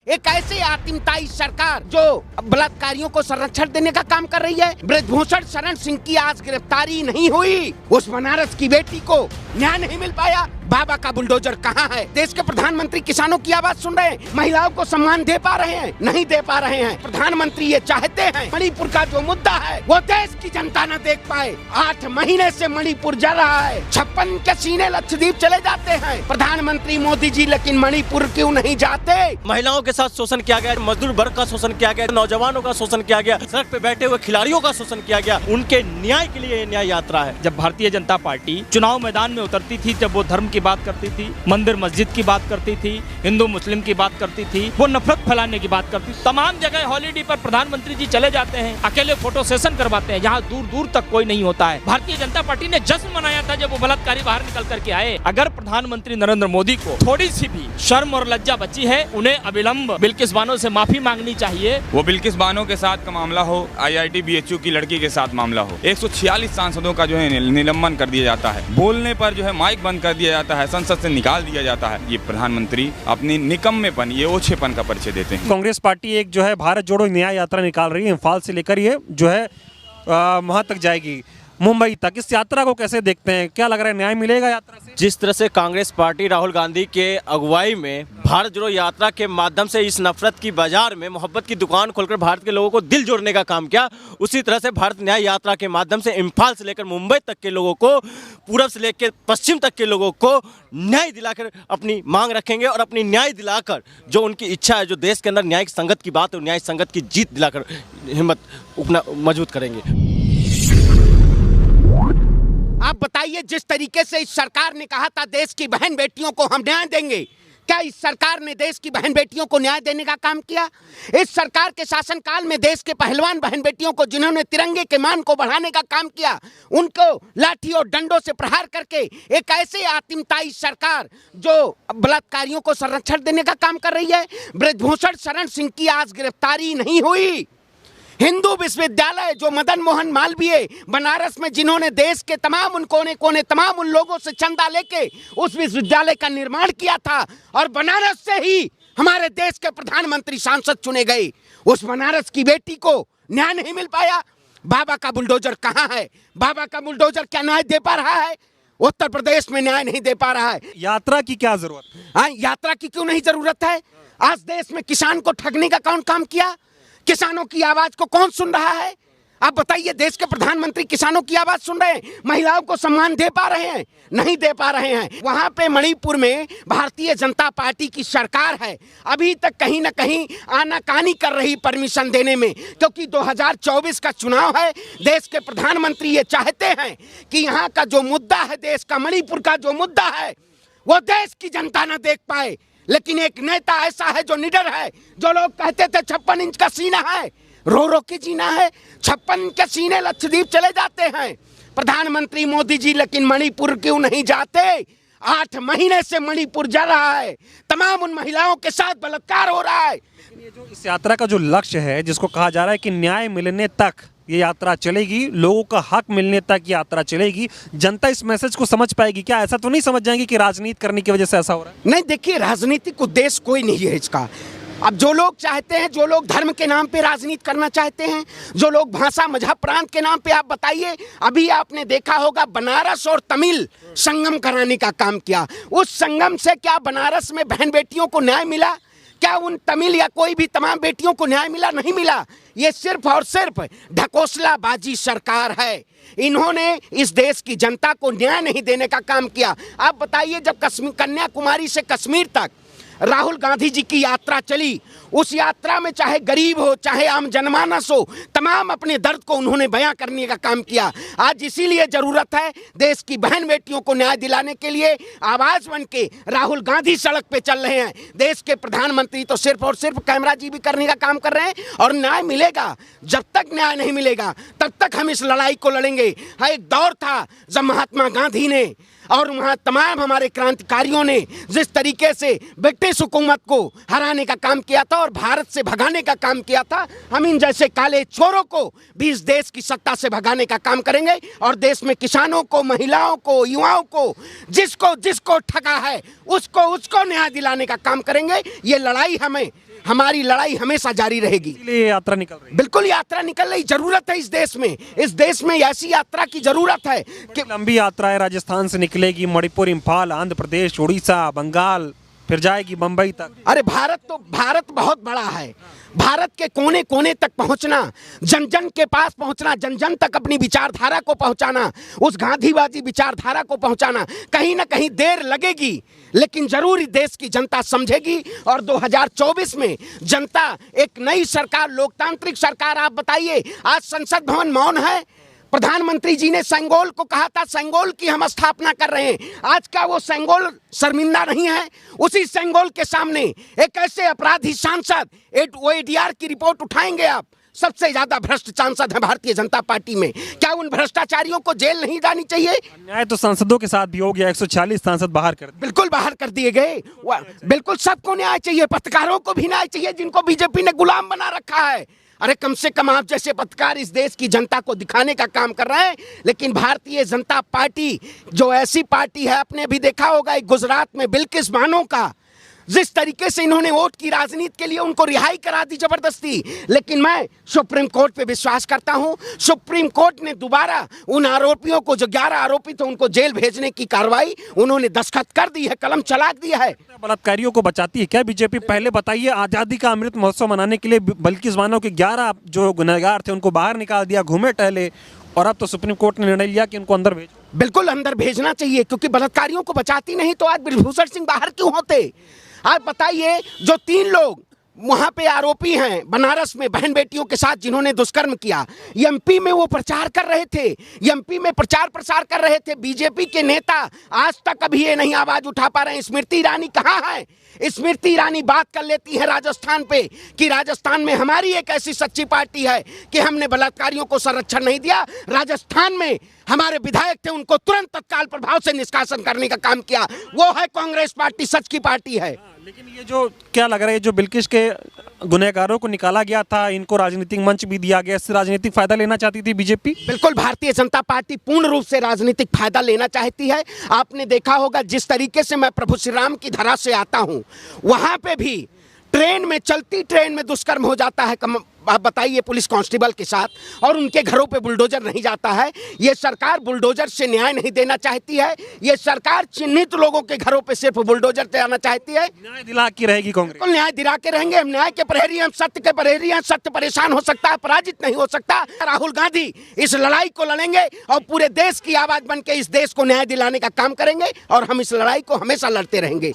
एक ऐसी आतिमताई सरकार जो बलात्कारियों को संरक्षण देने का काम कर रही है। ब्रजभूषण शरण सिंह की आज गिरफ्तारी नहीं हुई, उस बनारस की बेटी को न्याय नहीं मिल पाया। बाबा का बुलडोजर कहाँ है? देश के प्रधानमंत्री किसानों की आवाज सुन रहे हैं, महिलाओं को सम्मान दे पा रहे हैं? नहीं दे पा रहे हैं। प्रधानमंत्री ये चाहते हैं मणिपुर का जो मुद्दा है वो देश की जनता न देख पाए। 8 महीने से मणिपुर जल रहा है, 56 के सीने लक्षद्वीप चले जाते हैं प्रधानमंत्री मोदी जी, लेकिन मणिपुर क्यों नहीं जाते? महिलाओं के साथ शोषण किया गया, मजदूर वर्ग का शोषण किया गया, नौजवानों का शोषण किया गया, सड़क पे बैठे हुए खिलाड़ियों का शोषण किया गया। उनके न्याय के लिए ये न्याय यात्रा है। जब भारतीय जनता पार्टी चुनाव मैदान में उतरती थी, जब वो धर्म की बात करती थी, मंदिर मस्जिद की बात करती थी, हिंदू मुस्लिम की बात करती थी, वो नफरत फैलाने की बात करती थी। तमाम जगह हॉलीडे पर प्रधानमंत्री जी चले जाते हैं, अकेले फोटो सेशन करवाते हैं, जहाँ दूर दूर तक कोई नहीं होता है। भारतीय जनता पार्टी ने जश्न मनाया था जब वो बलात्कारी बाहर निकल करके आए। अगर प्रधानमंत्री नरेंद्र मोदी को थोड़ी सी भी शर्म और लज्जा बची है, उन्हें अविलंब बिल्किस बानो से माफी मांगनी चाहिए। वो बिल्किस बानो के साथ का मामला हो, IIT BHU की लड़की के साथ मामला हो, 146 सांसदों का जो है निलंबन कर दिया जाता है, बोलने पर जो है माइक बंद कर दिया जाता है, संसद से निकाल दिया जाता है। ये प्रधानमंत्री अपनी निकम्मेपन, ये ओछेपन का परिचय देते हैं। कांग्रेस पार्टी एक जो है भारत जोड़ो न्याय यात्रा निकाल रही है, इम्फाल से लेकर ये जो है वहां तक जाएगी, मुंबई तक। इस यात्रा को कैसे देखते हैं? क्या लग रहा है, न्याय मिलेगा यात्रा से? जिस तरह से कांग्रेस पार्टी राहुल गांधी के अगुवाई में भारत जोड़ो यात्रा के माध्यम से इस नफरत की बाजार में मोहब्बत की दुकान खोलकर भारत के लोगों को दिल जोड़ने का काम किया, उसी तरह से भारत न्याय यात्रा के माध्यम से इम्फाल से लेकर मुंबई तक के लोगों को, पूरब से लेकर पश्चिम तक के लोगों को न्याय दिलाकर अपनी मांग रखेंगे और अपनी न्याय दिलाकर जो उनकी इच्छा है, जो देश के अंदर न्यायिक संगत की बात है, न्यायिक संगत की जीत दिलाकर हिम्मत अपना मजबूत करेंगे। आप बताइए, जिस तरीके से इस सरकार ने कहा था देश की बहन बेटियों को हम न्याय देंगे, क्या इस सरकार ने देश की बहन बेटियों को न्याय देने का काम किया? इस सरकार के शासनकाल में देश के पहलवान बहन बेटियों को, जिन्होंने तिरंगे के मान को बढ़ाने का काम किया, उनको लाठी और डंडों से प्रहार करके एक ऐसे आतिमताई सरकार जो बलात्कारियों को संरक्षण देने का काम कर रही है। ब्रजभूषण शरण सिंह की आज गिरफ्तारी नहीं हुई। हिंदू विश्वविद्यालय जो मदन मोहन मालवीय बनारस में, जिन्होंने देश के तमाम उन कोने कोने तमाम उन लोगों से चंदा लेके उस विश्वविद्यालय का निर्माण किया था, और बनारस से ही हमारे देश के प्रधानमंत्री सांसद चुने गए, उस बनारस की बेटी को न्याय नहीं मिल पाया। बाबा का बुलडोजर कहाँ है? बाबा का बुलडोजर क्या न्याय दे पा रहा है? उत्तर प्रदेश में न्याय नहीं दे पा रहा है। यात्रा की क्या जरूरत? हाँ, यात्रा की क्यों नहीं जरूरत है? आज देश में किसान को ठगने का कौन काम किया? किसानों की आवाज को कौन सुन रहा है? आप बताइए, देश के प्रधानमंत्री किसानों की आवाज सुन रहे हैं? महिलाओं को सम्मान दे पा रहे हैं? नहीं दे पा रहे हैं। वहां पे मणिपुर में भारतीय जनता पार्टी की सरकार है, अभी तक कहीं ना कहीं आनाकानी कर रही परमिशन देने में, क्योंकि 2024 का चुनाव है। देश के प्रधानमंत्री ये चाहते हैं कि यहाँ का जो मुद्दा है, देश का मणिपुर का जो मुद्दा है, वो देश की जनता न देख पाए। लेकिन एक नेता ऐसा है जो निडर है, जो लोग कहते थे 56 इंच का सीना है, रो रो के जीना है, 56 के सीने लक्षद्वीप चले जाते हैं प्रधानमंत्री मोदी जी, लेकिन मणिपुर क्यों नहीं जाते? 8 महीने से मणिपुर जा रहा है, तमाम उन महिलाओं के साथ बलात्कार हो रहा है। ये जो इस यात्रा का जो लक्ष्य है, जिसको कहा जा रहा है कि न्याय मिलने तक ये यात्रा चलेगी, लोगों का हक मिलने तक यात्रा चलेगी, जनता इस मैसेज को समझ पाएगी क्या? ऐसा तो नहीं समझ जाएंगे कि राजनीति करने की वजह से ऐसा हो रहा है? नहीं, देखिए, राजनीतिक उद्देश्य कोई नहीं है इसका। अब जो लोग चाहते हैं, जो लोग धर्म के नाम पे राजनीति करना चाहते हैं, जो लोग भाषा मजहब प्रांत के नाम पे, आप बताइए, अभी आपने देखा होगा बनारस और तमिल संगम कराने का काम किया। उस संगम से क्या बनारस में बहन बेटियों को न्याय मिला? क्या उन तमिल या कोई भी तमाम बेटियों को न्याय मिला? नहीं मिला। ये सिर्फ और सिर्फ ढकोसलाबाजी सरकार है। इन्होंने इस देश की जनता को न्याय नहीं देने का काम किया। आप बताइए, जब कन्याकुमारी से कश्मीर तक राहुल गांधी जी की यात्रा चली, उस यात्रा में चाहे गरीब हो, चाहे आम जनमानस हो, तमाम अपने दर्द को उन्होंने बयां करने का काम किया। आज इसीलिए जरूरत है देश की बहन बेटियों को न्याय दिलाने के लिए आवाज बन के राहुल गांधी सड़क पे चल रहे हैं। देश के प्रधानमंत्री तो सिर्फ और सिर्फ कैमरा जीबी करने का काम कर रहे हैं, और न्याय मिलेगा। जब तक न्याय नहीं मिलेगा तब तक हम इस लड़ाई को लड़ेंगे। एक दौर था जब महात्मा गांधी ने और वहाँ तमाम हमारे क्रांतिकारियों ने जिस तरीके से ब्रिटिश हुकूमत को हराने का काम किया था और भारत से भगाने का काम किया था, हम इन जैसे काले चोरों को भी इस देश की सत्ता से भगाने का काम करेंगे। और देश में किसानों को, महिलाओं को, युवाओं को, जिसको जिसको ठगा है उसको न्याय दिलाने का काम करेंगे। ये लड़ाई हमारी लड़ाई हमेशा जारी रहेगी। इसलिए ये यात्रा निकल रही है। बिल्कुल यात्रा निकल रही, जरूरत है इस देश में ऐसी यात्रा की जरूरत है कि लंबी यात्रा है, राजस्थान से निकलेगी, मणिपुर, इंफाल, आंध्र प्रदेश, उड़ीसा, बंगाल, फिर जाएगी बंबई तक। अरे भारत बहुत बड़ा है। भारत के कोने कोने तक पहुंचना, जन जन के पास पहुंचना, जन जन तक अपनी विचारधारा को पहुंचाना, उस गांधीवादी विचारधारा को पहुंचाना, कहीं ना कहीं देर लगेगी लेकिन जरूर ही देश की जनता समझेगी। और 2024 में जनता एक नई सरकार, लोकतांत्रिक सरकार, आप बताइए, आज संसद भवन मौन है। प्रधानमंत्री जी ने सेंगोल को कहा था, सेंगोल की हम स्थापना कर रहे हैं। आज का वो सेंगोल शर्मिंदा नहीं है? उसी सेंगोल के सामने एक ऐसे अपराधी सांसद, ओएडीआर की रिपोर्ट उठाएंगे आप, सबसे ज्यादा भ्रष्ट सांसद है भारतीय जनता पार्टी में। क्या उन भ्रष्टाचारियों को जेल नहीं जानी चाहिए? अन्याय तो सांसदों के साथ भी हो गया, 146 सांसद बाहर कर दिए। बिल्कुल बाहर कर दिए गए। बिल्कुल सबको न्याय चाहिए, पत्रकारों को भी न्याय चाहिए जिनको बीजेपी ने गुलाम बना रखा है। अरे कम से कम आप जैसे पत्रकार इस देश की जनता को दिखाने का काम कर रहे हैं। लेकिन भारतीय जनता पार्टी जो ऐसी पार्टी है, आपने भी देखा होगा एक गुजरात में बिल्किस बानो का, जिस तरीके से इन्होंने वोट की राजनीति के लिए उनको रिहाई करा दी जबरदस्ती। लेकिन मैं सुप्रीम कोर्ट पे विश्वास करता हूं। सुप्रीम कोर्ट ने दोबारा उन आरोपियों को, जो 11 आरोपी थे, उनको जेल भेजने की कार्रवाई उन्होंने दस्तखत कर दी है, कलम चला दिया है। बलात्कारियों को बचाती है क्या बीजेपी? पहले बताइए, आजादी का अमृत महोत्सव मनाने के लिए बिल्किस बानो के 11 जो गुनहगार थे उनको बाहर निकाल दिया, घूमे टहले, और अब तो सुप्रीम कोर्ट ने निर्णय लिया कि उनको अंदर भेजो। बिल्कुल अंदर भेजना चाहिए, क्योंकि बलात्कारियों को बचाती नहीं तो आज ब्रजभूषण सिंह बाहर क्यों होते? आप बताइए, जो 3 लोग वहां पे आरोपी हैं बनारस में बहन बेटियों के साथ जिन्होंने दुष्कर्म किया, एमपी में वो प्रचार कर रहे थे, एमपी में प्रचार प्रसार कर रहे थे। बीजेपी के नेता आज तक अभी ये नहीं आवाज उठा पा रहे हैं। स्मृति ईरानी कहाँ है? स्मृति ईरानी बात कर लेती है राजस्थान पे कि राजस्थान में हमारी एक ऐसी सच्ची पार्टी है कि हमने बलात्कारियों को संरक्षण नहीं दिया। राजस्थान में हमारे विधायक थे, उनको तुरंत तत्काल प्रभाव से निष्कासन करने का काम किया। वो है कांग्रेस पार्टी, सच की पार्टी है। लेकिन ये जो क्या लग रहा है, जो बिल्किस के गुनहगारों को निकाला गया था, इनको राजनीतिक मंच भी दिया गया, इससे राजनीतिक फायदा लेना चाहती थी बीजेपी? बिल्कुल, भारतीय जनता पार्टी पूर्ण रूप से राजनीतिक फायदा लेना चाहती है। आपने देखा होगा जिस तरीके से मैं प्रभु श्री राम की धरा से आता हूं, वहां पे भी ट्रेन में, चलती ट्रेन में दुष्कर्म हो जाता है। आप बताइए, पुलिस कांस्टेबल के साथ, और उनके घरों पे बुलडोजर नहीं जाता है। ये सरकार बुलडोजर से न्याय नहीं देना चाहती है। ये सरकार चिन्हित लोगों के घरों पे सिर्फ बुलडोजर देना चाहती है। न्याय दिला की रहेगी कांग्रेस? बिल्कुल न्याय दिला के रहेंगे। हम न्याय के प्रहरी, हम सत्य के प्रहरी हैं। सत्य परेशान हो सकता है, पराजित नहीं हो सकता। राहुल गांधी इस लड़ाई को लड़ेंगे और पूरे देश की आवाज बन के इस देश को न्याय दिलाने का काम करेंगे, और हम इस लड़ाई को हमेशा लड़ते रहेंगे।